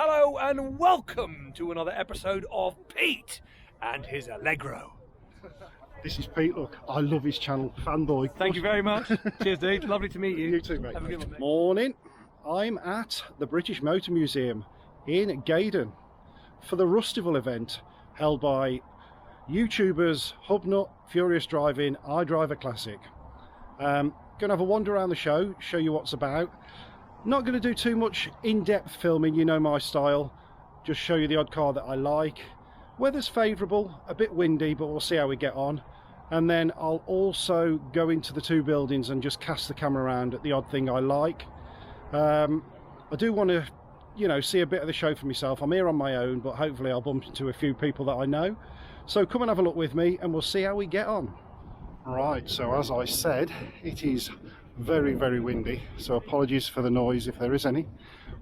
Hello and welcome to another episode of Pete and his Allegro. This is Pete, look, I love his channel, fanboy. Thank you very much. Cheers, dude. Lovely to meet you. You too, mate. Have a good one, mate. Morning. I'm at the British Motor Museum in Gaydon for the Rustival event held by YouTubers Hubnut, Furious Driving, iDriver Classic. Going to have a wander around the show, show you what's about. Not going to do too much in-depth filming, you know my style. Just show you the odd car that I like. Weather's favourable, a bit windy, but we'll see how we get on. And then I'll also go into the two buildings and just cast the camera around at the odd thing I like. I do want to, see a bit of the show for myself. I'm here on my own, but hopefully I'll bump into a few people that I know. So come and have a look with me and we'll see how we get on. Right, so as I said, it is very, very windy. So apologies for the noise if there is any.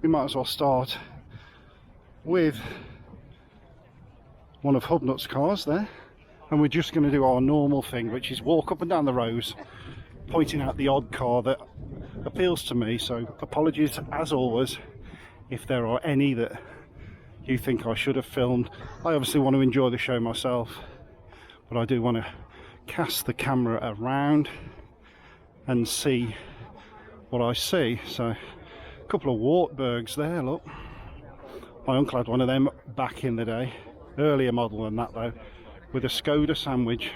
We might as well start with one of Hubnut's cars there. And we're just going to do our normal thing, which is walk up and down the rows, pointing out the odd car that appeals to me. So apologies as always if there are any that you think I should have filmed. I obviously want to enjoy the show myself, but I do want to cast the camera around and see what I see. So a couple of Wartburgs there, look. My uncle had one of them back in the day, earlier model than that though, with a Skoda sandwich.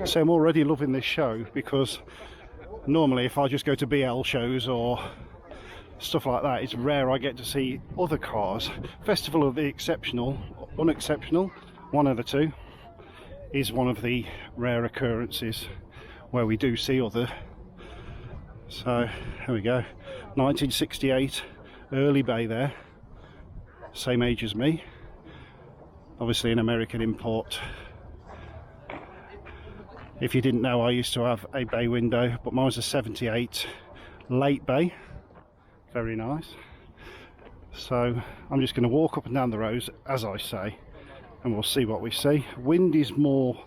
So I'm already loving this show because normally if I just go to BL shows or stuff like that, it's rare I get to see other cars. Festival of the Exceptional, Unexceptional, one of the two, is one of the rare occurrences where we do see other. So here we go, 1968, early bay there, same age as me, obviously an American import. If you didn't know, I used to have a bay window, but mine was a 78 late bay. Very nice. So I'm just going to walk up and down the rows as I say, and we'll see what we see. Wind is more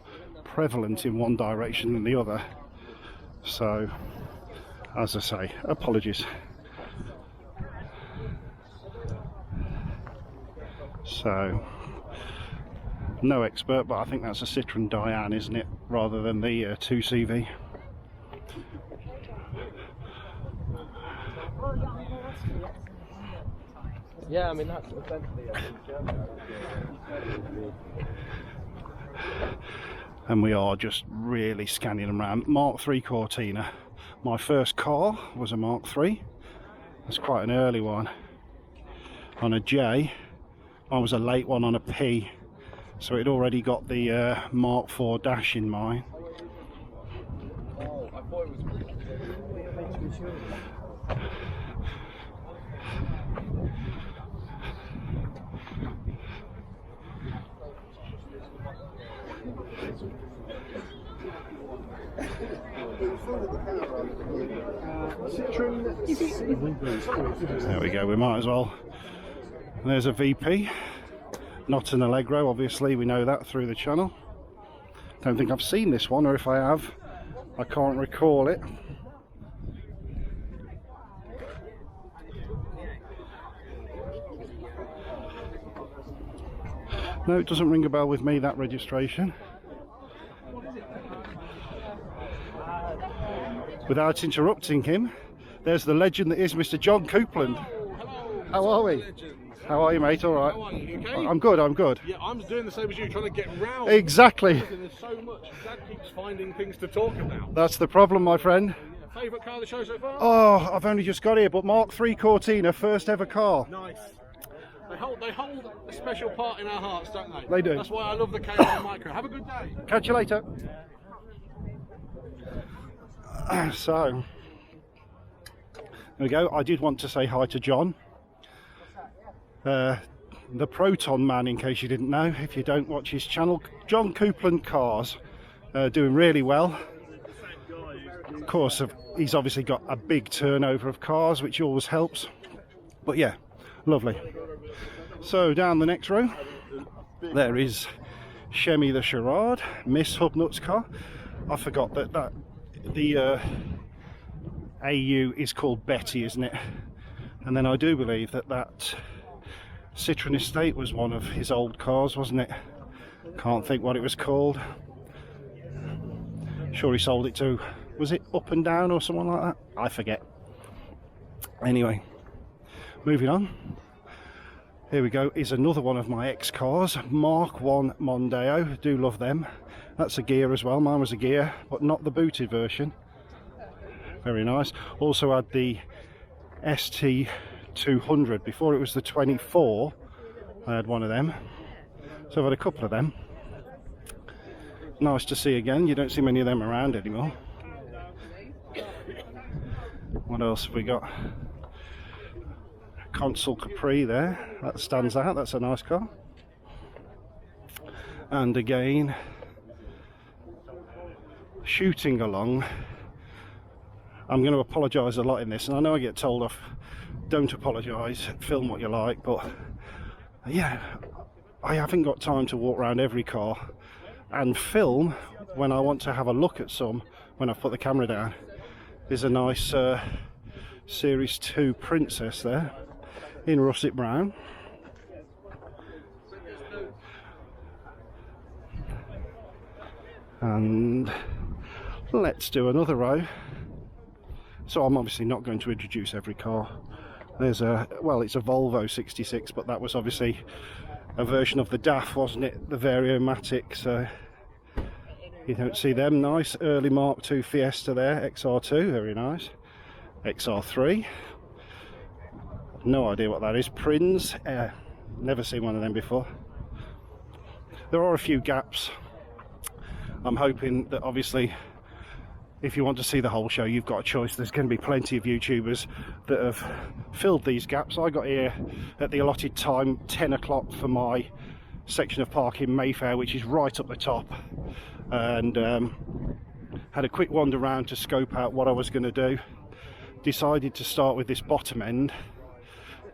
prevalent in one direction than the other, so as I say, apologies. So no expert, but I think that's a Citroen Diane, isn't it, rather than the 2CV. Yeah, I mean that's essentially and we are just really scanning them around. Mark III Cortina. My first car was a Mark III. That's quite an early one. On a J. Mine was a late one on a P. So it already got the Mark IV dash in mine. Oh, I thought it was. There we go, we might as well. There's a VP, not an Allegro, obviously, we know that through the channel. Don't think I've seen this one, or if I have, I can't recall it. No, it doesn't ring a bell with me, that registration. Without interrupting him, there's the legend that is Mr. John Coupland. Hello. How are we? How are you, mate? All right. How are you? Okay? I'm good, I'm good. Yeah, I'm doing the same as you, trying to get round. Exactly. There's so much. Dad keeps finding things to talk about. That's the problem, my friend. Yeah. Favourite car of the show so far? Oh, I've only just got here, but Mark III Cortina, first ever car. Nice. They hold a special part in our hearts, don't they? They do. That's why I love the K1 Micro. Have a good day. Catch you later. So, there we go. I did want to say hi to John. The Proton Man, in case you didn't know, if you don't watch his channel. John Coupland Cars, doing really well. Of course, he's obviously got a big turnover of cars, which always helps. But yeah, lovely. So down the next row, there is Shemi the Charade, Miss Hubnut's car. I forgot that the AU is called Betty, isn't it? And then I do believe that Citroen Estate was one of his old cars, wasn't it? Can't think what it was called. Sure he sold it to, was it Up and Down or someone like that? I forget. Anyway, moving on. Here we go, is another one of my ex cars, Mark 1 Mondeo. Do love them. That's a gear as well. Mine was a gear, but not the booted version. Very nice. Also had the ST200 before it was the 24. I had one of them, so I've had a couple of them. Nice to see again. You don't see many of them around anymore. What else have we got? Consul Capri there, that stands out. That's a nice car. And again, shooting along. I'm going to apologise a lot in this, and I know I get told off, don't apologise, film what you like, but yeah, I haven't got time to walk around every car and film when I want to have a look at some when I've put the camera down. There's a nice Series 2 Princess there in russet brown. And let's do another row. So I'm obviously not going to introduce every car. There's a, well, it's a Volvo 66, but that was obviously a version of the DAF, wasn't it? The Variomatic, so you don't see them. Nice early Mark II Fiesta there, XR2, very nice. XR3, no idea what that is. Prinz, never seen one of them before. There are a few gaps. I'm hoping that obviously if you want to see the whole show, you've got a choice. There's going to be plenty of YouTubers that have filled these gaps. I got here at the allotted time, 10 o'clock, for my section of park in Mayfair, which is right up the top, and had a quick wander around to scope out what I was going to do. Decided to start with this bottom end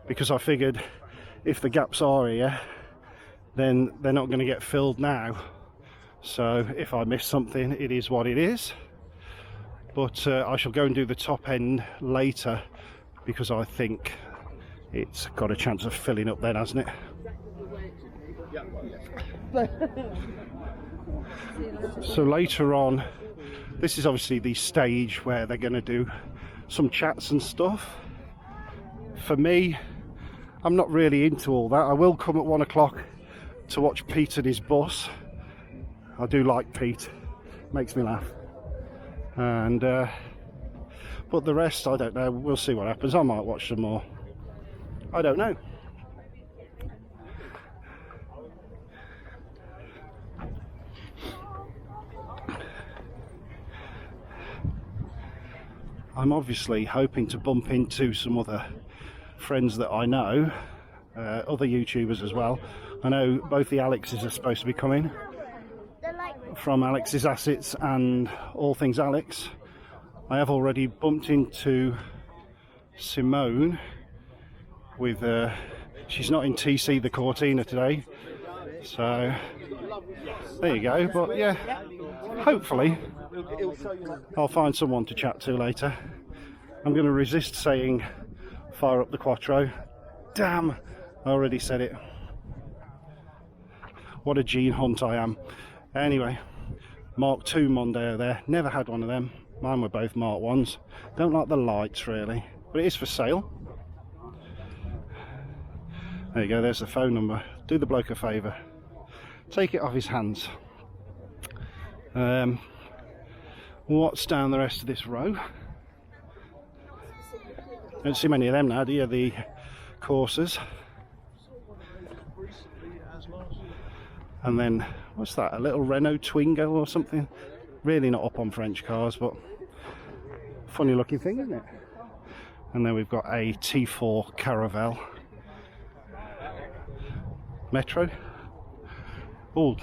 because I figured if the gaps are here, then they're not going to get filled now. So if I miss something, it is what it is. But I shall go and do the top end later because I think it's got a chance of filling up then, hasn't it? So later on, this is obviously the stage where they're going to do some chats and stuff. For me, I'm not really into all that. I will come at 1 o'clock to watch Pete and his bus. I do like Pete, makes me laugh. And but the rest, I don't know. We'll see what happens. I might watch some more. I don't know. I'm obviously hoping to bump into some other friends that I know, other YouTubers as well. I know both the Alexes are supposed to be coming, from Alex's Assets and All Things Alex. I have already bumped into Simone with, she's not in TC the Cortina today, so there you go. But yeah, hopefully I'll find someone to chat to later. I'm going to resist saying fire up the Quattro. Damn, I already said it. What a gene hunt I am. Anyway, Mark II Mondeo there. Never had one of them. Mine were both Mark 1s. Don't like the lights really, but it is for sale. There you go, there's the phone number. Do the bloke a favour. Take it off his hands. What's down the rest of this row? Don't see many of them now, do you? The Corsas. And then, what's that? A little Renault Twingo or something? Really not up on French cars, but funny looking thing, isn't it? And then we've got a T4 Caravelle. Metro. Oh,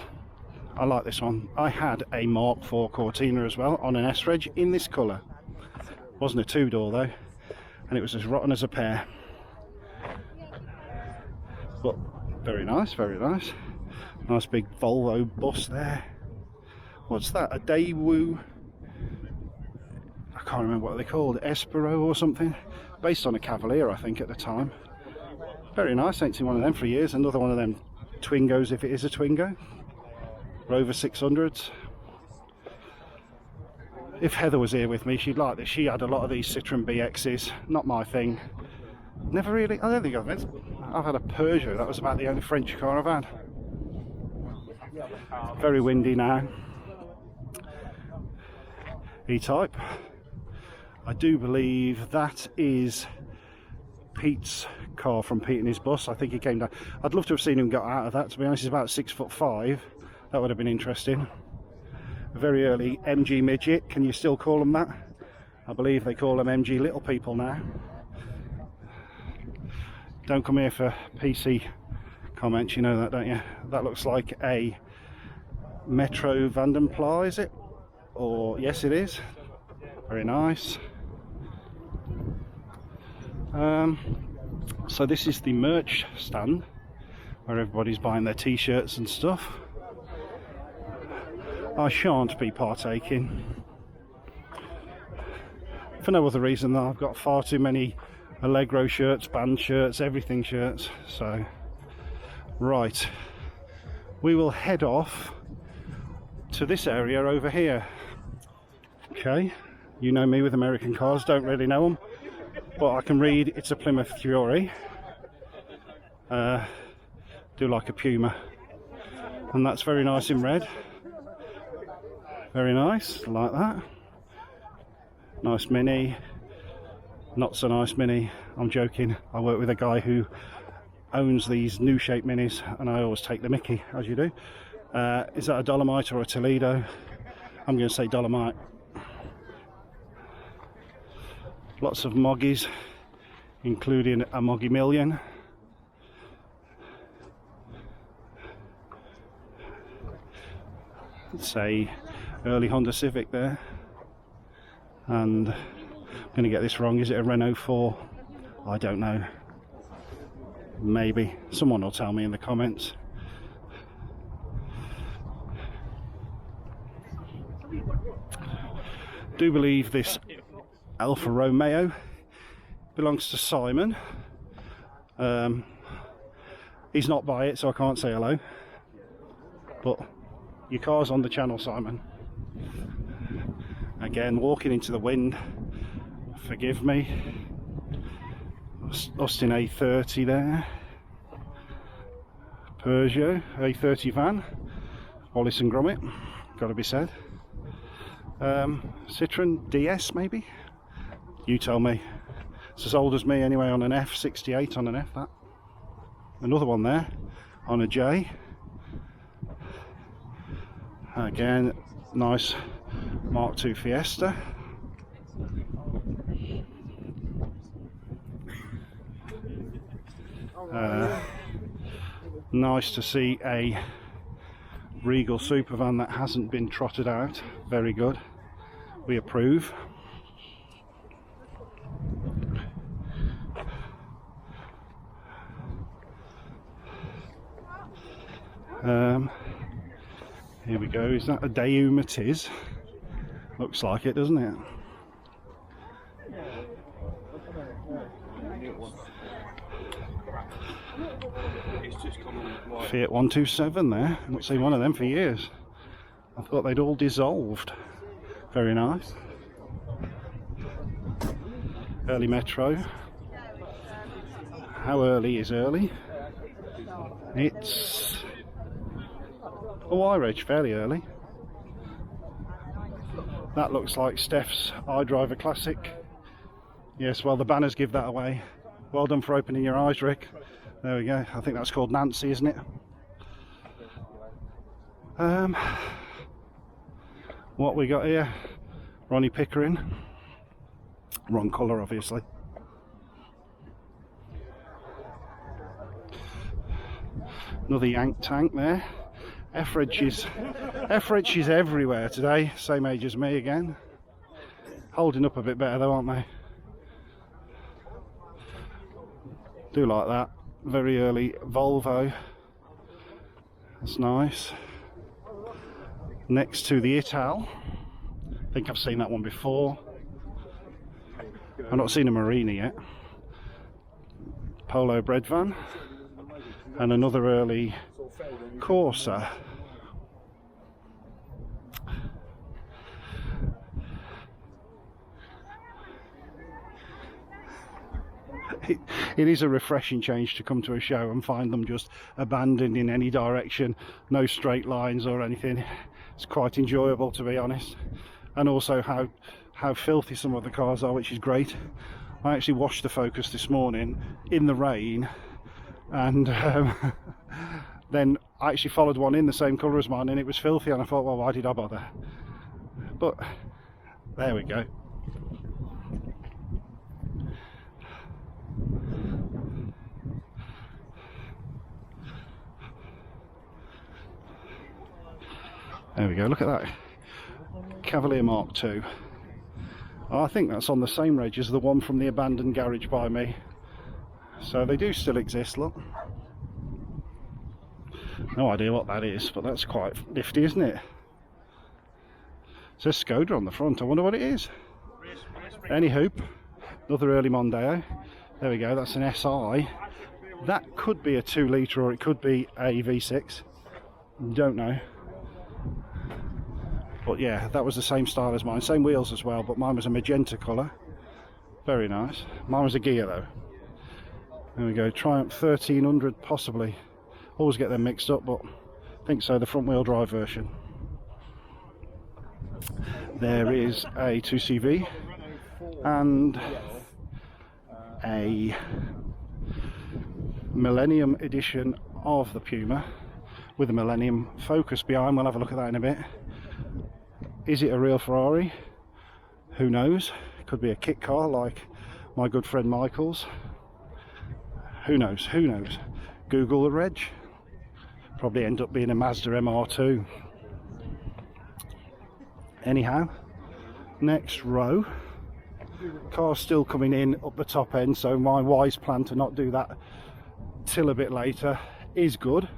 I like this one. I had a Mark IV Cortina as well on an S-Reg in this colour. Wasn't a two-door though, and it was as rotten as a pear. But very nice, very nice. Nice big Volvo bus there. What's that? A Daewoo can't remember what they're called, Espero or something, based on a Cavalier I think at the time. Very nice, ain't seen one of them for years. Another one of them Twingos, if it is a Twingo. Rover 600s. If Heather was here with me, she'd like this. She had a lot of these Citroen BXs, not my thing. Never really, I don't think I've had a Peugeot, that was about the only French car I've had. Very windy now. E-Type. I do believe that is Pete's car from Pete and his bus. I think he came down. I'd love to have seen him got out of that, to be honest. He's about 6'5". That would have been interesting. A very early MG midget, can you still call them that? I believe they call them MG little people now. Don't come here for PC comments, you know that, don't you? That looks like a Metro Vandenpla, is it? Or yes, it is. Very nice. So this is the merch stand where everybody's buying their t-shirts and stuff. I shan't be partaking for no other reason than I've got far too many Allegro shirts, band shirts, everything shirts. So right, we will head off to this area over here. Okay, you know me with American cars, don't really know them, but I can read it's a Plymouth Fury. Do like a Puma, and that's very nice in red. Very nice, like that. Nice Mini. Not so nice Mini. I'm joking. I work with a guy who owns these new shape Minis, and I always take the mickey, as you do. Is that a Dolomite or a Toledo? I'm going to say Dolomite. Lots of Moggies, including a Moggy Million. It's a early Honda Civic there, and I'm going to get this wrong. Is it a Renault 4? I don't know. Maybe someone will tell me in the comments. Do believe this Alfa Romeo belongs to Simon. He's not by it, so I can't say hello, but your car's on the channel, Simon. Again, walking into the wind, forgive me. Austin A30 there. Peugeot A30 van. Wallace and Gromit, got to be said. Citroen DS maybe? You tell me. It's as old as me anyway, on an F, 68 on an F, that. Another one there, on a J. Again, nice Mark II Fiesta. Nice to see a Regal Supervan that hasn't been trotted out. Very good. We approve. Here we go. Is that a Daewoo Matiz? Looks like it, doesn't it? Fiat 127 there. I haven't seen one of them for years. I thought they'd all dissolved. Very nice. Early Metro. How early is early? It's a Y-Reg, fairly early. That looks like Steph's iDriver Classic. Yes, well, the banners give that away. Well done for opening your eyes, Rick. There we go. I think that's called Nancy, isn't it? What we got here? Ronnie Pickering. Wrong colour, obviously. Another Yank tank there. F-Reg is everywhere today. Same age as me again. Holding up a bit better though, aren't they? Do like that. Very early Volvo. That's nice. Next to the Ital. I think I've seen that one before. I've not seen a Marina yet. Polo bread van. And another early Corsa. It is a refreshing change to come to a show and find them just abandoned in any direction, no straight lines or anything. It's quite enjoyable, to be honest, and also how filthy some of the cars are, which is great. I actually washed the Focus this morning in the rain, and then I actually followed one in the same colour as mine and it was filthy, and I thought, well, why did I bother? But there we go. There we go, look at that Cavalier Mark II. I think that's on the same reg as the one from the abandoned garage by me. So they do still exist, look. No idea what that is, but that's quite nifty, isn't it? It says Skoda on the front, I wonder what it is. Anywho, another early Mondeo. There we go, that's an SI. That could be a 2 litre or it could be a V6. Don't know. But yeah, that was the same style as mine, same wheels as well, but mine was a magenta colour. Very nice. Mine was a Ghia though. There we go, Triumph 1300 possibly. Always get them mixed up, but I think so, the front wheel drive version. There is a 2CV and a Millennium edition of the Puma with a Millennium Focus behind. We'll have a look at that in a bit. Is it a real Ferrari? Who knows? Could be a kit car like my good friend Michael's. Who knows? Who knows? Google the reg. Probably end up being a Mazda MR2. Anyhow, next row. Car's still coming in up the top end, so my wise plan to not do that till a bit later is good.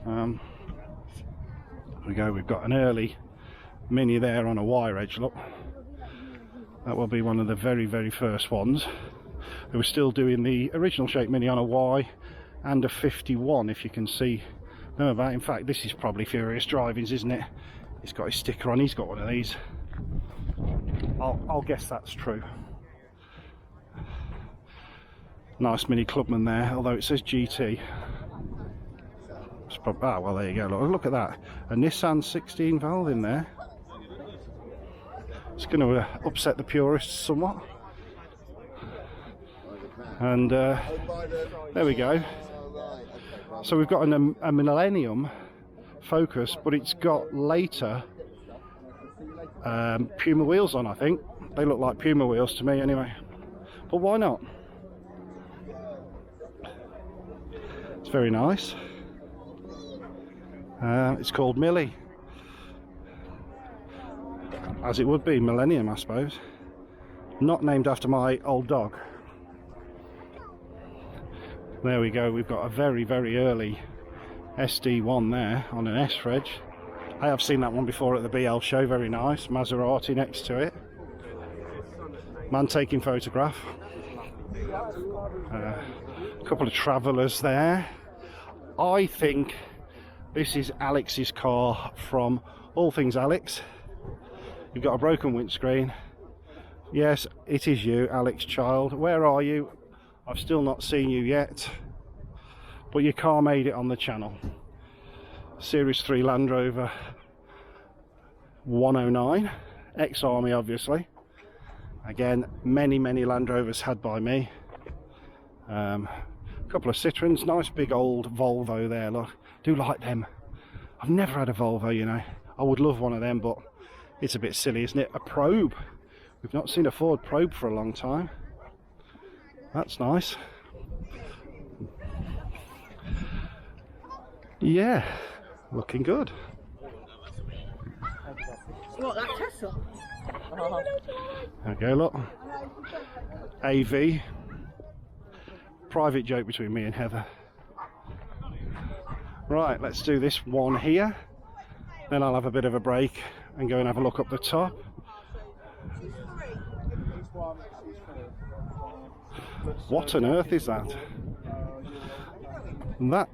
There we go, we've got an early Mini there on a wire edge, look. That will be one of the very, very first ones. They were still doing the original shape Mini on a Y and a 51, if you can see them about. In fact, this is probably Furious Driving's, isn't it? He's got his sticker on, he's got one of these. I'll guess that's true. Nice Mini Clubman there, although it says GT. Ah, well, there you go, look at that. A Nissan 16 valve in there. It's going to upset the purists somewhat. And there we go. So we've got a Millennium Focus, but it's got later Puma wheels on, I think. They look like Puma wheels to me anyway. But why not? It's very nice. It's called Millie, as it would be, Millennium I suppose. Not named after my old dog. There we go, we've got a very, very early SD1 there on an S-Reg. I have seen that one before at the BL show, very nice. Maserati next to it. Man taking photograph. A couple of Travellers there. I think this is Alex's car from All Things Alex. You've got a broken windscreen. Yes, it is you, Alex child. Where are you? I've still not seen you yet. But your car made it on the channel. Series 3 Land Rover 109. Ex-Army, obviously. Again, many, many Land Rovers had by me. A couple of Citroens. Nice big old Volvo there, look. Do like them. I've never had a Volvo, you know. I would love one of them, but it's a bit silly, isn't it? A Probe. We've not seen a Ford Probe for a long time. That's nice. Yeah, looking good. What, that Tesla? Okay, look. AV. Private joke between me and Heather. Right, let's do this one here. Then I'll have a bit of a break and go and have a look up the top. What on earth is that? That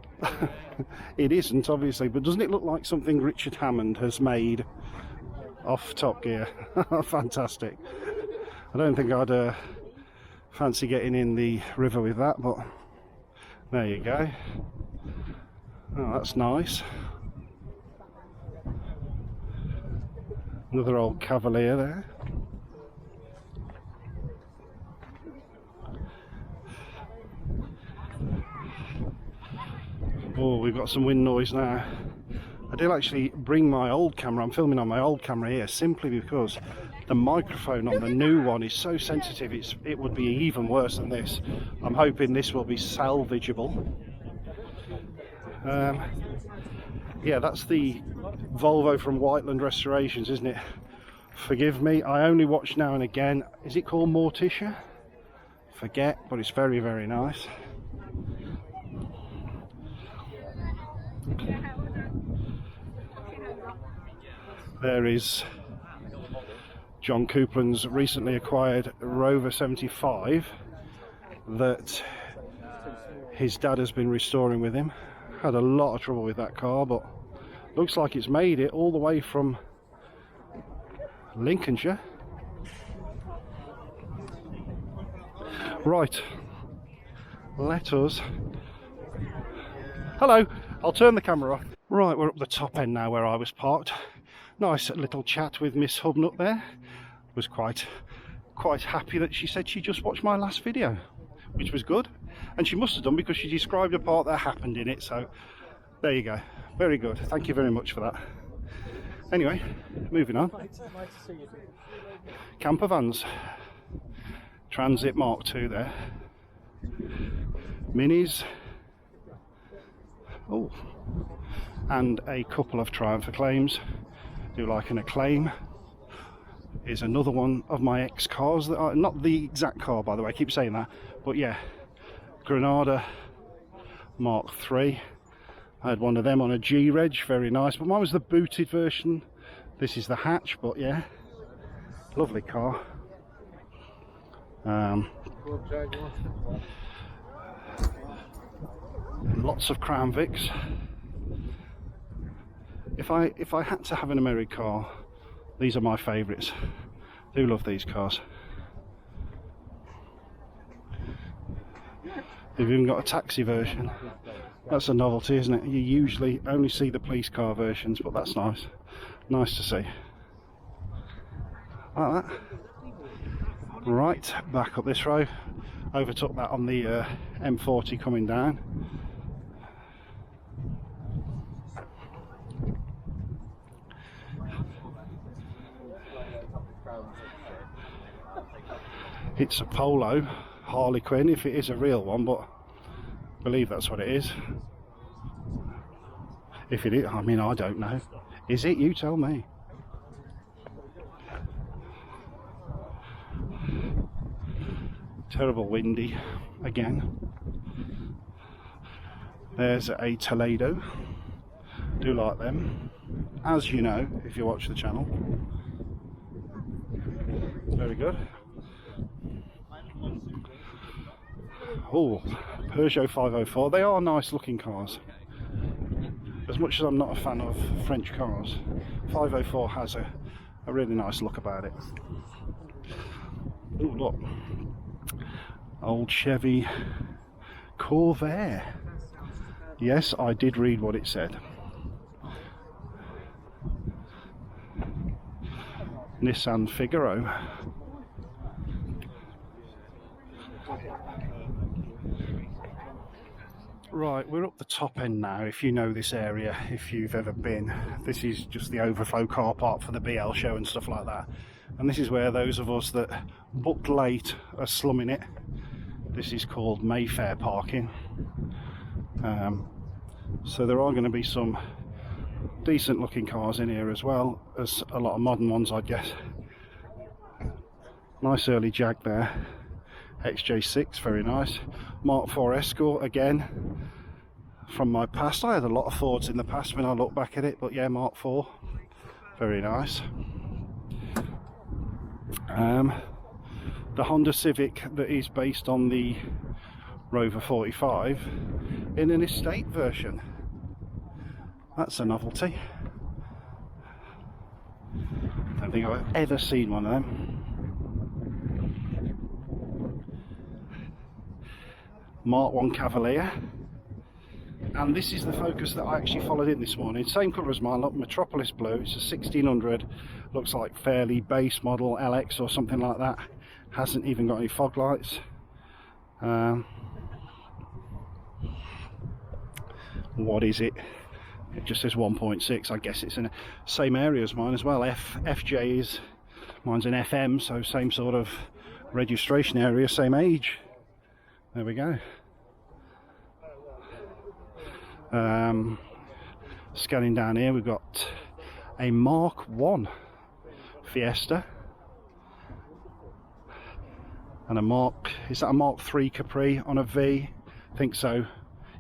it isn't, obviously, but doesn't it look like something Richard Hammond has made off Top Gear? Fantastic. I don't think I'd fancy getting in the river with that, but there you go. Oh, that's nice. Another old Cavalier there. Oh, we've got some wind noise now. I did actually bring my old camera. I'm filming on my old camera here simply because the microphone on the new one is so sensitive it would be even worse than this. I'm hoping this will be salvageable. Yeah, that's the Volvo from Whiteland Restorations, isn't it? Forgive me, I only watch now and again. Is it called Morticia? Forget, but it's very, very nice. There is John Coupland's recently acquired Rover 75 that his dad has been restoring with him. Had a lot of trouble with that car, but looks like it's made it all the way from Lincolnshire. Right, let us... Hello, I'll turn the camera off. Right, we're up the top end now where I was parked. Nice little chat with Miss Hubnut there. Was quite happy that she said she just watched my last video, which was good. And she must have done because she described a part that happened in it, so there you go. Very good. Thank you very much for that. Anyway, moving on. Camper vans. Transit Mark II there. Minis. Oh, and a couple of Triumph Acclaims. Do like an Acclaim. Is another one of my ex cars that are not the exact car, by the way, I keep saying that, but yeah, Granada Mark III. I had one of them on a G-Reg, very nice, but mine was the booted version. This is the hatch, but yeah, lovely car. Lots of Crown Vics. If I had to have an American car, these are my favourites. Do love these cars. They've even got a taxi version. That's a novelty, isn't it? You usually only see the police car versions, but that's nice. Nice to see. Like that. Right, back up this road. Overtook that on the M40 coming down. It's a Polo Harley Quinn, if it is a real one, but I believe that's what it is. If it is, I mean, I don't know. Is it? You tell me. Terrible windy again. There's a Toledo. Do like them, as you know if you watch the channel. Very good. Oh, Peugeot 504. They are nice looking cars. As much as I'm not a fan of French cars, 504 has a really nice look about it. Oh, look. Old Chevy Corvair. Yes, I did read what it said. Nissan Figaro. Right, we're up the top end now. If you know this area, if you've ever been, this is just the overflow car park for the BL show and stuff like that. And this is where those of us that booked late are slumming it. This is called Mayfair parking. So there are going to be some decent looking cars in here as well as a lot of modern ones, I guess. Nice early Jag there. XJ6, very nice. Mark IV Escort again. From my past, I had a lot of Fords in the past when I look back at it, but yeah, Mark IV, very nice. the Honda Civic that is based on the Rover 45 in an estate version. That's a novelty. I don't think I've ever seen one of them. Mark 1 Cavalier. And this is the Focus that I actually followed in this morning. Same colour as mine, look, Metropolis Blue. It's a 1600. Looks like fairly base model LX or something like that. Hasn't even got any fog lights. What is it? It just says 1.6. I guess it's in the same area as mine as well. FJ is, mine's an FM, so same sort of registration area, same age. There we go. Scanning down here, we've got a Mark 1 Fiesta and a Mark, is that a Mark 3 Capri on a V? I think so.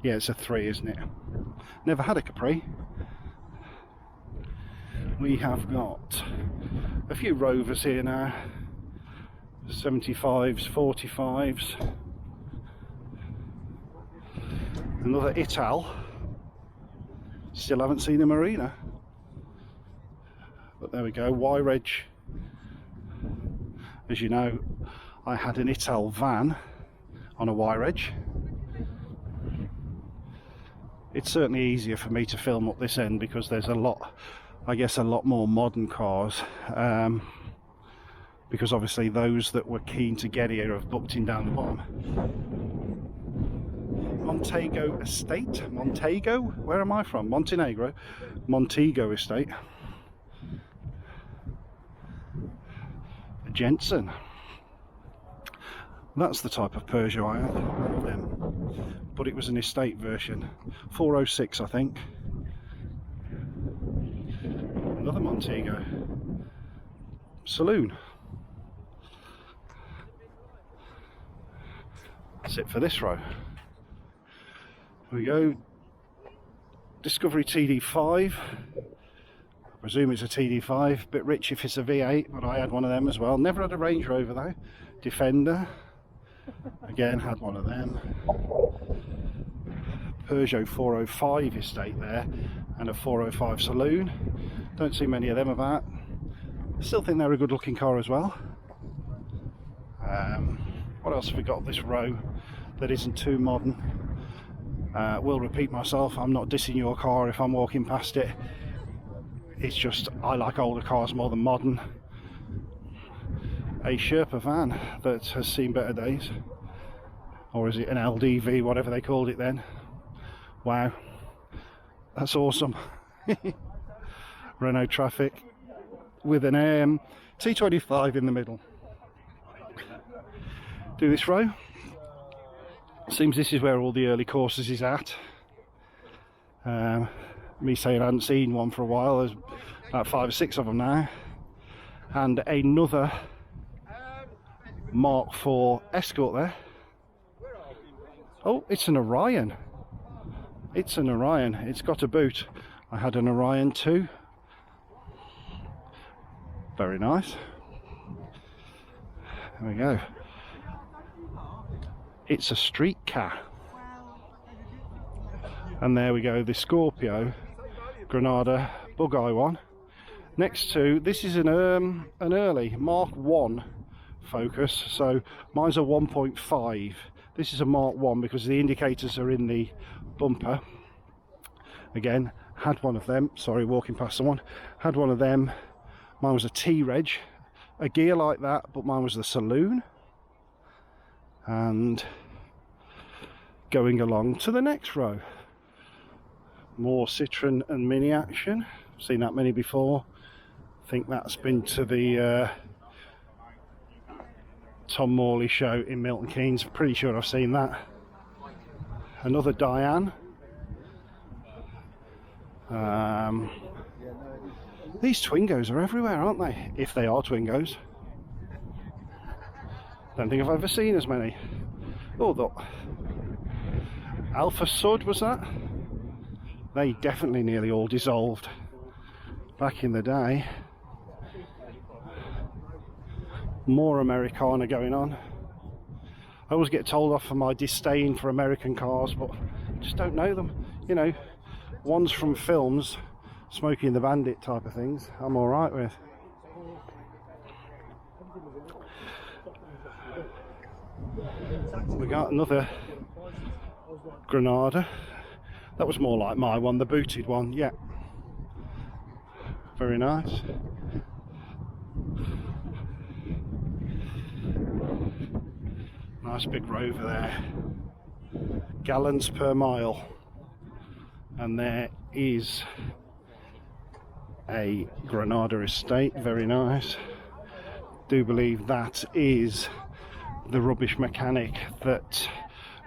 Yeah, it's a 3, isn't it? Never had a Capri. We have got a few Rovers here now. 75s, 45s. Another Ital. Still haven't seen a Marina. But there we go, Y-Reg. As you know, I had an Ital van on a Y-Reg. It's certainly easier for me to film up this end because there's a lot, I guess, a lot more modern cars. Because obviously those that were keen to get here have booked in down the bottom. Montego Estate, Montego, where am I from? Montenegro, Montego Estate. Jensen. That's the type of Peugeot I had, one of them. But it was an estate version. 406, I think. Another Montego. Saloon. That's it for this row. Here we go. Discovery TD5. I presume it's a TD5. Bit rich if it's a V8, but I had one of them as well. Never had a Range Rover though. Defender. Again, had one of them. Peugeot 405 estate there, and a 405 saloon. Don't see many of them about. Still think they're a good looking car as well. What else have we got this row that isn't too modern? Will repeat myself, I'm not dissing your car if I'm walking past it. It's just I like older cars more than modern. A Sherpa van that has seen better days, or is it an LDV, whatever they called it then? Wow, that's awesome. Renault Traffic with an T25 in the middle. Do this row. Seems this is where all the early courses is at. Me saying I hadn't seen one for a while. There's about 5 or 6 of them now, and another Mark IV Escort there. Oh, it's an Orion. It's an Orion. It's got a boot. I had an Orion too. Very nice. There we go. It's a street car. And there we go, the Scorpio Granada Bug-Eye one. Next to, this is an early Mark 1 Focus, so mine's a 1.5. This is a Mark 1 because the indicators are in the bumper. Again, had one of them, sorry, walking past someone, had one of them. Mine was a T-Reg, a gear like that, but mine was the saloon. And going along to the next row, more Citroen and Mini action. Seen that many before. I think that's been to the Tom Morley show in Milton Keynes. Pretty sure I've seen that. Another Diane. These Twingos are everywhere, aren't they? If they are Twingos. Don't think I've ever seen as many. Oh, the Alpha Sud, was that? They definitely nearly all dissolved back in the day. more Americana going on. I always get told off for my disdain for American cars, but I just don't know them. You know, ones from films, Smokey and the Bandit type of things, I'm alright with. We got another Granada. That was more like my one, the booted one, yeah. Very nice. Nice big Rover there. Gallons per mile. And there is a Granada estate, very nice. Do believe that is the rubbish mechanic that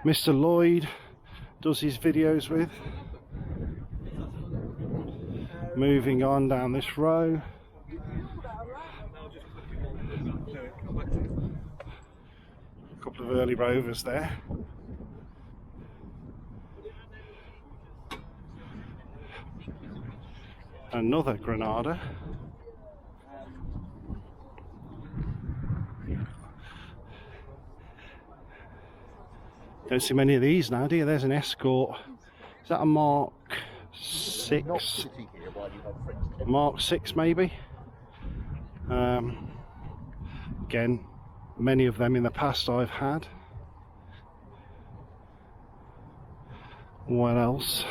Mr. Lloyd does his videos with. Moving on down this row. A couple of early Rovers there. Another Granada. Don't see many of these now, do you? There's an Escort. Is that a Mark 6? Mark 6 maybe? Again, many of them in the past I've had. What else?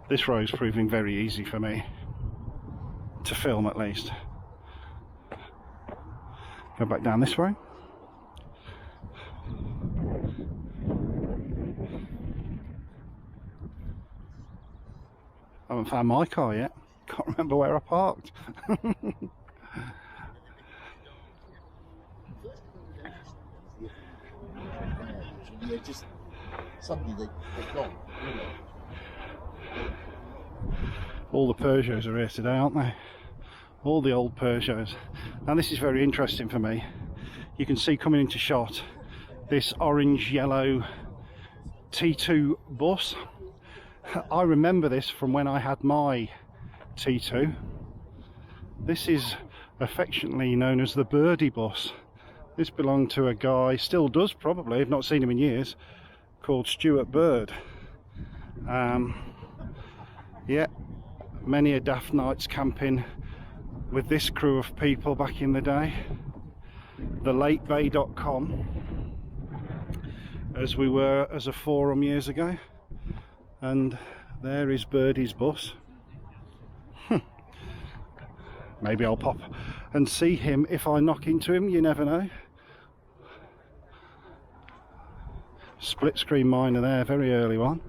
This row is proving very easy for me to film, at least. Go back down this way. I haven't found my car yet. Can't remember where I parked. Yeah, just something they've gone. All the Peugeots are here today, aren't they? All the old Peugeots. Now this is very interesting for me. You can see coming into shot this orange yellow T2 bus. I remember this from when I had my T2. This is affectionately known as the Birdie bus. This belonged to a guy, still does probably, I've not seen him in years, called Stuart Bird. Yeah, many a daft nights camping with this crew of people back in the day. thelatebay.com, as we were as a forum years ago. And there is Birdie's bus. Maybe I'll pop and see him if I knock into him, you never know. Split screen miner there, very early one.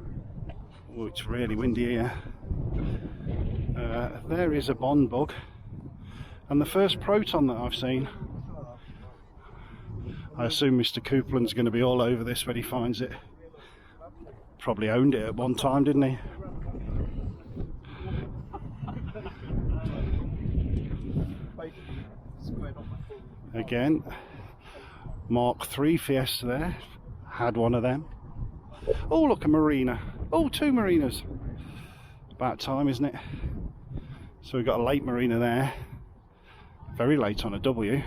Oh, it's really windy here. There is a Bond bug, and the first Proton that I've seen. I assume Mr. Coupland's going to be all over this when he finds it. Probably owned it at one time, didn't he? Again, Mark 3 Fiesta there. Had one of them. Oh, look, a Marina. Oh, 2 Marinas. About time, isn't it? So we've got a late Marina there. Very late on a W.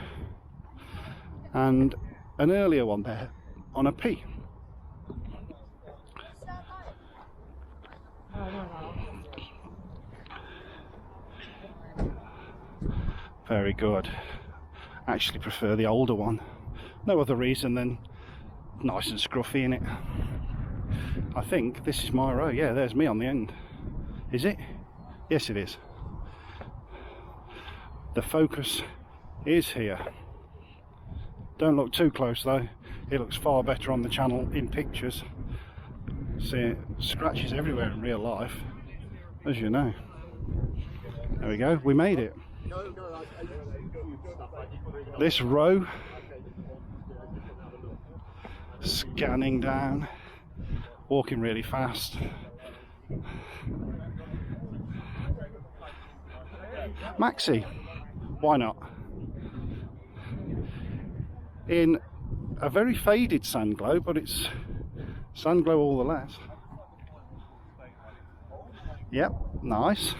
And an earlier one there on a P. Very good. Actually prefer the older one. No other reason than nice and scruffy in it. I think this is my row. Yeah, there's me on the end. Is it? Yes, it is. The focus is here. Don't look too close though. It looks far better on the channel in pictures. See, scratches everywhere in real life, as you know. There we go, we made it. This row, scanning down, walking really fast. Maxi, why not? In a very faded sand glow, but it's sand glow all the less. Yep, nice.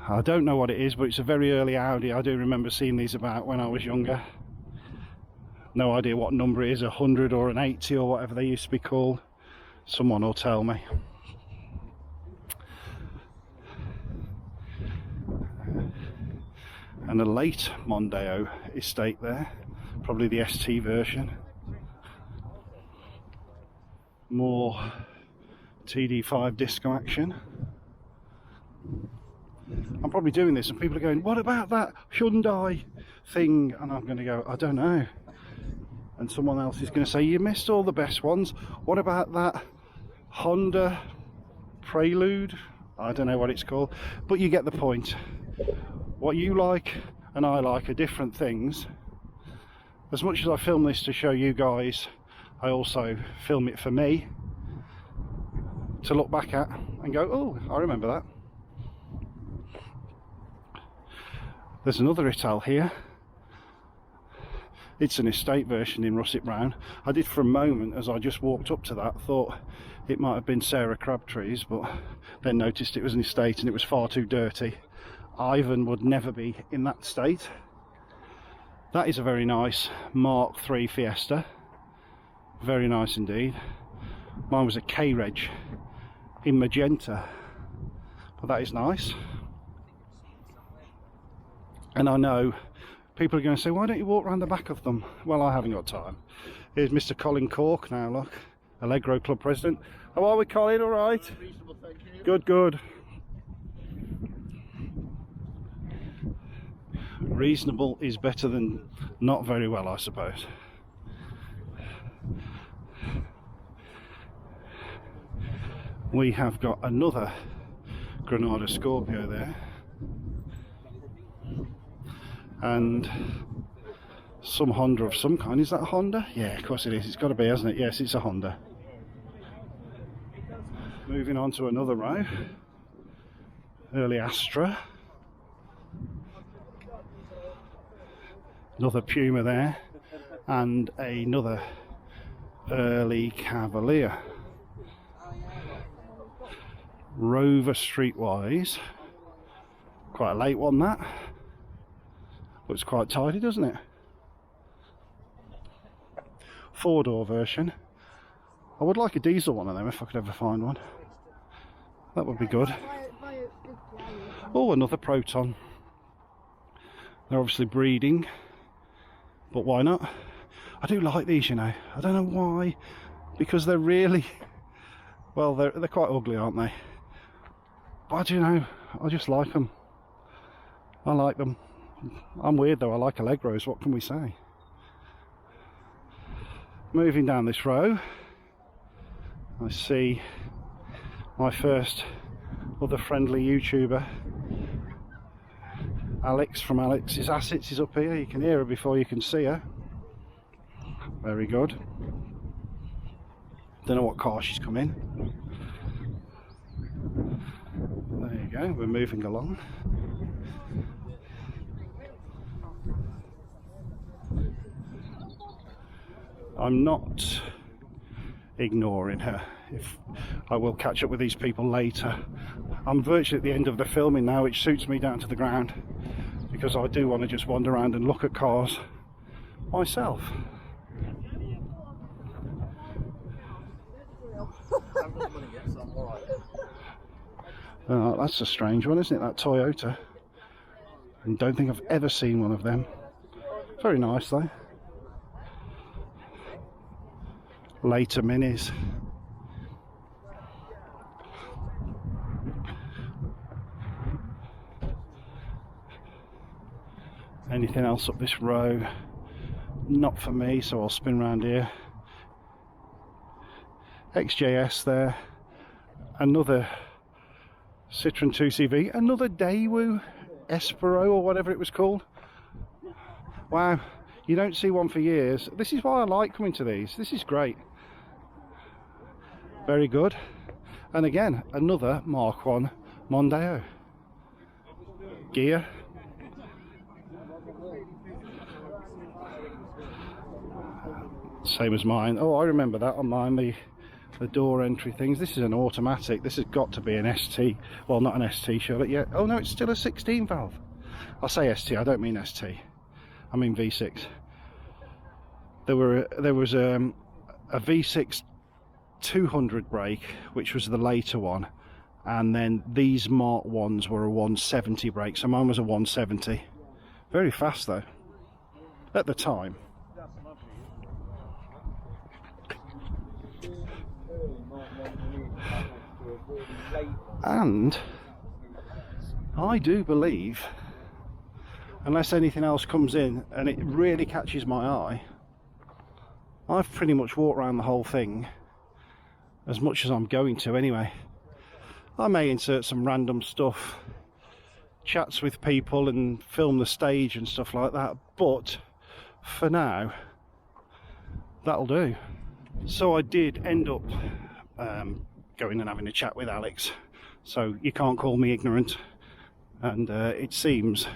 I don't know what it is, but it's a very early Audi. I do remember seeing these about when I was younger. No idea what number it is, 100 or an 80 or whatever they used to be called. Someone will tell me. And a late Mondeo estate there, probably the ST version. More TD5 disco action. I'm probably doing this and people are going, what about that Hyundai thing? And I'm going to go, I don't know. And someone else is going to say, you missed all the best ones. What about that Honda Prelude? I don't know what it's called, but you get the point. What you like and I like are different things. As much as I film this to show you guys, I also film it for me to look back at and go, oh, I remember that. There's another Ital here. It's an estate version in russet brown. I did for a moment, as I just walked up to that, thought it might have been Sarah Crabtree's, but then noticed it was an estate and it was far too dirty. Ivan would never be in that state. That is a very nice Mark III Fiesta. Very nice indeed. Mine was a K-Reg in magenta, but that is nice. And I know people are going to say, why don't you walk around the back of them? Well, I haven't got time. Here's Mr. Colin Cork now, look. Allegro Club President. How are we, Colin? All right? Reasonable, thank you. Good, good. Reasonable is better than not very well, I suppose. We have got another Granada Scorpio there. And some Honda of some kind. Is that a Honda? Yeah, of course it is. It's got to be, hasn't it? Yes, it's a Honda. Moving on to another row. Early Astra. Another Puma there. And another early Cavalier. Rover Streetwise. Quite a late one, that. Looks quite tidy, doesn't it? Four-door version. I would like a diesel one of them if I could ever find one. That would be good. Oh, another Proton. They're obviously breeding, but why not? I do like these, you know. I don't know why, because they're really, well, they're quite ugly, aren't they? But I do know, I just like them. I like them. I'm weird though, I like Allegros, what can we say? Moving down this row, I see my first other friendly YouTuber, Alex from Alex's Assets is up here. You can hear her before you can see her. Very good. Don't know what car she's come in. There you go, we're moving along. I'm not ignoring her. If I will catch up with these people later. I'm virtually at the end of the filming now, which suits me down to the ground, because I do want to just wander around and look at cars myself. That's a strange one, isn't it? That Toyota. I don't think I've ever seen one of them. Very nice though. Later Minis. Anything else up this row? Not for me, so I'll spin round here. XJS there. Another Citroen 2CV. Another Daewoo Espero or whatever it was called. Wow, you don't see one for years. This is why I like coming to these. This is great. Very good. And again, another Mark I Mondeo. Gear. Same as mine. Oh, I remember that on mine, the the door entry things. This is an automatic. This has got to be an ST. Well, not an ST, shall it? Yeah. Oh no, it's still a 16 valve. I say ST, I don't mean ST. I mean V6. There was a V6 200 brake, which was the later one, and then these Mark 1s were a 170 brake, so mine was a 170. Very fast though, at the time. And I do believe, unless anything else comes in and it really catches my eye, I've pretty much walked around the whole thing, as much as I'm going to anyway. I may insert some random stuff, chats with people and film the stage and stuff like that, but for now that'll do. So I did end up going and having a chat with Alex, so you can't call me ignorant, and it seems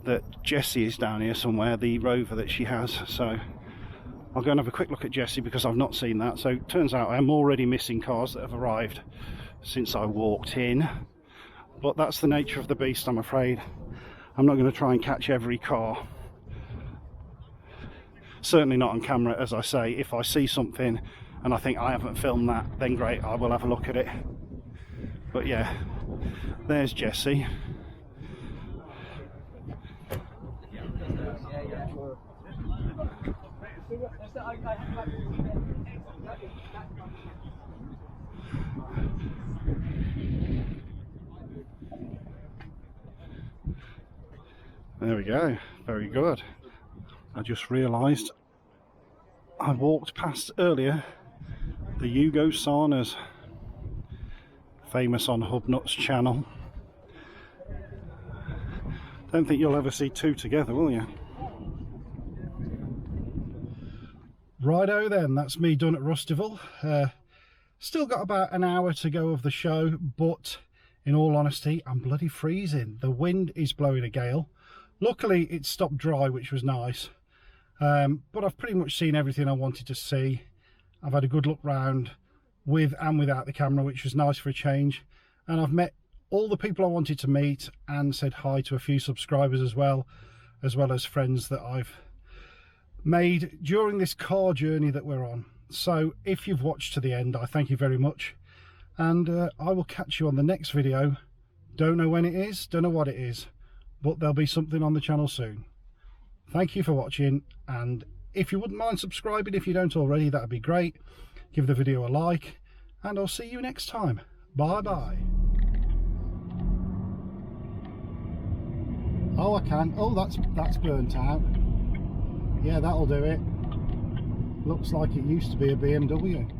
that Jessie is down here somewhere, the Rover that she has, so I'll go and have a quick look at Jessie because I've not seen that. So it turns out I'm already missing cars that have arrived since I walked in, but that's the nature of the beast, I'm afraid. I'm not going to try and catch every car, certainly not on camera. As I say, if I see something and I think I haven't filmed that, then great, I will have a look at it. But yeah, there's Jessie. There we go, very good. I just realised I walked past earlier the Yugo saunas, famous on Hubnut's channel. Don't think you'll ever see two together, will you? Righto then, that's me done at Rustival. Still got about an hour to go of the show, but in all honesty, I'm bloody freezing. The wind is blowing a gale. Luckily it stopped dry, which was nice, but I've pretty much seen everything I wanted to see. I've had a good look round with and without the camera, which was nice for a change, and I've met all the people I wanted to meet and said hi to a few subscribers as well as friends that I've made during this car journey that we're on. So if you've watched to the end, I thank you very much, and I will catch you on the next video. Don't know when it is, don't know what it is, but there'll be something on the channel soon. Thank you for watching, and if you wouldn't mind subscribing if you don't already, that'd be great. Give the video a like, and I'll see you next time. Bye bye. Oh, I can. Oh, that's burnt out. Yeah, that'll do it. Looks like it used to be a BMW.